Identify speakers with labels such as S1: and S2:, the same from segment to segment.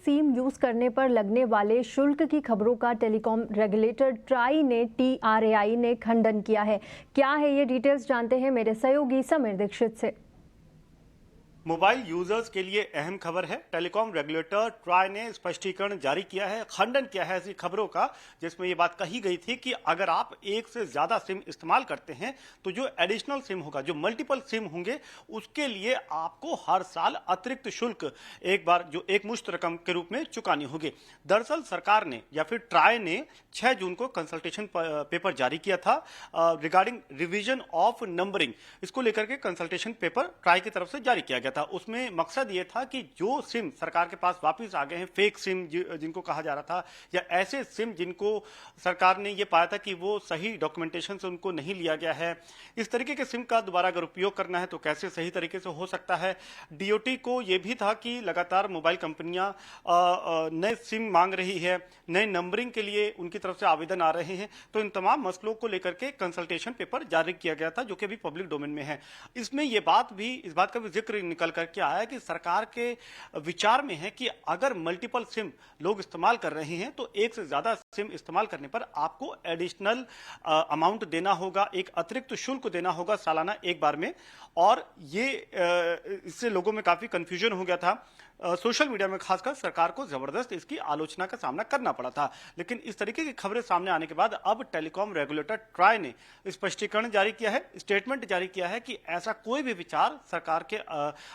S1: SIM use करने पर लगने वाले शुल्क की खबरों का टेलीकॉम रेगुलेटर ट्राई ने TRAI ने खंडन किया है। क्या है ये डिटेल्स जानते हैं मेरे सहयोगी समीर दीक्षित से।
S2: मोबाइल यूजर्स के लिए अहम खबर है। टेलीकॉम रेगुलेटर ट्राई ने स्पष्टीकरण जारी किया है, खंडन किया है ऐसी खबरों का जिसमें ये बात कही गई थी कि अगर आप एक से ज्यादा सिम इस्तेमाल करते हैं तो जो एडिशनल सिम होगा, जो मल्टीपल सिम होंगे, उसके लिए आपको हर साल अतिरिक्त शुल्क एक बार जो एक मुश्त रकम के रूप में चुकानी होगी। दरअसल सरकार ने या फिर ट्राई ने 6 जून को कंसल्टेशन पेपर जारी किया था रिगार्डिंग रिवीजन ऑफ नंबरिंग। इसको लेकर के कंसल्टेशन पेपर ट्राई की तरफ से जारी किया गया था। उसमें मकसद ये था कि जो सिम सरकार के पास वापस आ गए हैं, फेक सिम जिनको कहा जा रहा था, या ऐसे सिम जिनको सरकार ने ये पाया था कि वो सही डॉक्यूमेंटेशन से उनको नहीं लिया गया है, इस तरीके के सिम का दोबारा अगर उपयोग करना है तो कैसे सही तरीके से हो सकता है। DOT को ये भी था कि लगातार मोबाइल कंपनियां नए सिम मांग रही है, नए नंबरिंग के लिए उनकी तरफ से आवेदन आ रहे हैं, तो इन तमाम मसलों को लेकर के कंसल्टेशन पेपर जारी किया गया था जो कि अभी पब्लिक डोमेन में है। इसमें इस बात का भी जिक्र निकल करके आया कि सरकार के विचार में है कि अगर मल्टीपल सिम लोग इस्तेमाल कर रहे हैं तो एक से ज्यादा सिम इस्तेमाल करने पर आपको एडिशनल अमाउंट देना होगा, एक अतिरिक्त शुल्क देना होगा सालाना एक बार में। और ये इससे लोगों में काफी कंफ्यूजन हो गया था। सोशल मीडिया में खासकर सरकार को जबरदस्त इसकी आलोचना का सामना करना पड़ा था। लेकिन इस तरीके की खबरें सामने आने के बाद अब टेलीकॉम रेगुलेटर ट्राई ने स्पष्टीकरण जारी किया है, स्टेटमेंट जारी किया है कि ऐसा कोई भी विचार सरकार के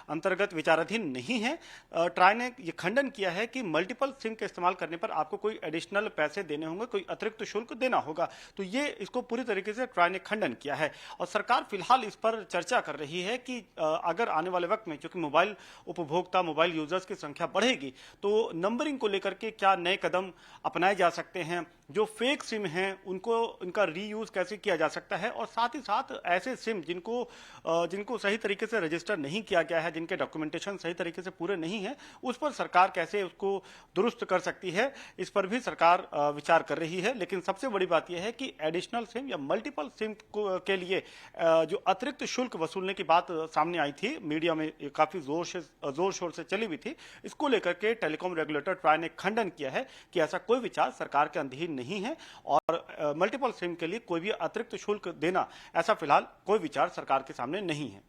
S2: अंतर्गत विचाराधीन नहीं है। ट्राई ने यह खंडन किया है कि मल्टीपल सिम के इस्तेमाल करने पर आपको कोई एडिशनल पैसे देने होंगे, कोई अतिरिक्त शुल्क देना होगा। तो ये इसको पूरी तरीके से ट्राई ने खंडन किया है और सरकार फिलहाल इस पर चर्चा कर रही है कि अगर आने वाले वक्त में चूंकि मोबाइल उपभोक्ता, मोबाइल यूजर्स की संख्या बढ़ेगी तो नंबरिंग को लेकर के क्या नए कदम अपनाए जा सकते हैं, जो फेक सिम हैं उनका रीयूज कैसे किया जा सकता है, और साथ ही साथ ऐसे सिम जिनको सही तरीके से रजिस्टर नहीं किया गया है, जिनके डॉक्यूमेंटेशन सही तरीके से पूरे नहीं है, उस पर सरकार कैसे उसको दुरुस्त कर सकती है, इस पर भी सरकार विचार कर रही है। लेकिन सबसे बड़ी बात यह है कि एडिशनल सिम या मल्टीपल सिम के लिए जो अतिरिक्त शुल्क वसूलने की बात सामने आई थी, मीडिया में काफी जोर शोर से चली हुई थी, इसको लेकर के टेलीकॉम रेगुलेटर ट्राई ने खंडन किया है कि ऐसा कोई विचार सरकार के अधीन नहीं है और मल्टीपल सिम के लिए कोई भी अतिरिक्त शुल्क देना, ऐसा फिलहाल कोई विचार सरकार के सामने नहीं है।